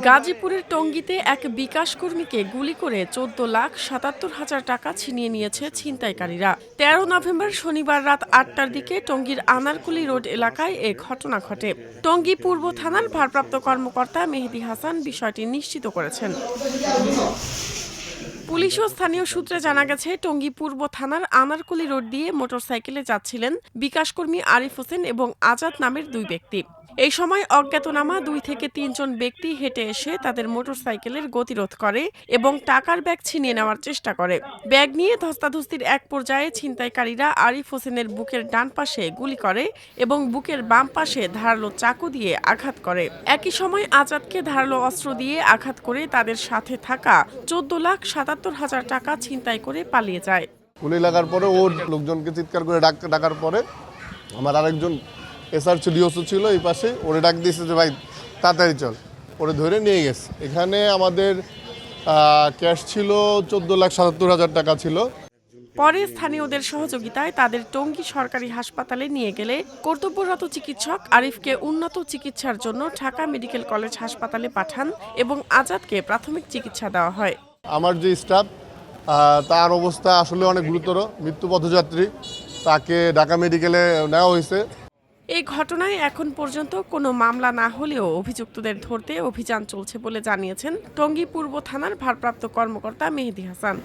গাজীপুরের টঙ্গীতে এক বিকাশ কর্মীকে গুলি করে 14,77,000 টাকা ছিনিয়ে নিয়েছে ছিনতাইকারীরা। 13 নভেম্বর শনিবার রাত 8টার দিকে টঙ্গীর আনারকুলি রোড এলাকায় এ ঘটনা ঘটে। টঙ্গী পূর্ব থানার ভারপ্রাপ্ত কর্মকর্তা মেহেদী হাসান বিষয়টি নিশ্চিত করেছেন। পুলিশ ও স্থানীয় সূত্রে জানা গেছে, টঙ্গী পূর্ব থানার আনারকুলি রোড দিয়ে মোটরসাইকেলে যাচ্ছিলেন বিকাশকর্মী আরিফ হোসেন এবং আজাদ নামের দুই ব্যক্তি। এই সময় অজ্ঞাতনামা 2 থেকে 3 জন ব্যক্তি হেঁটে এসে তাদের মোটরসাইকেলের গতিরোধ করে এবং টাকার ব্যাগ ছিনিয়ে নেওয়ার চেষ্টা করে। ব্যাগ নিয়ে ধস্তাধস্তির এক পর্যায়ে ছিনতাইকারীরা আরিফ হোসেনের বুকের ডান পাশে গুলি করে এবং বুকের বাম পাশে ধারালো চাকু দিয়ে আঘাত করে। একই সময় আজাদকে ধারালো অস্ত্র দিয়ে আঘাত করে তাদের সাথে থাকা 14,77,000 টাকা ছিনতাই করে পালিয়ে যায়। গুলি লাগার পরে ওর লোকজনকে চিৎকার করে ডাকার পরে আমার আরেকজন এসআর ডিওসি ছিল এই পাশে, ওরে ডাক দিয়েছে যে ভাই তাড়াতাড়ি চল, ওরে ধরে নিয়ে গেছে। এখানে আমাদের ক্যাশ ছিল 14,77,000 টাকা ছিল। পরে স্থানীয়দের সহযোগিতায় তাদের টঙ্গী সরকারি হাসপাতালে নিয়ে গেলে কর্তব্যরত চিকিৎসক আরিফকে উন্নত চিকিৎসার জন্য ঢাকা মেডিকেল কলেজ হাসপাতালে পাঠান এবং আজাদকে প্রাথমিক চিকিৎসা দেওয়া হয়। আমার যে স্টাফ তার অবস্থা আসলে অনেক গুরুতর, মৃত্যু পথযাত্রী, তাকে ঢাকা মেডিকেলে নেওয়া হয়েছে। এই ঘটনায় এখন পর্যন্ত কোনো মামলা না হলেও অভিযুক্তদের ধরতে অভিযান চলছে বলে জানিয়েছেন টঙ্গী পূর্ব থানার ভারপ্রাপ্ত কর্মকর্তা মেহেদী হাসান।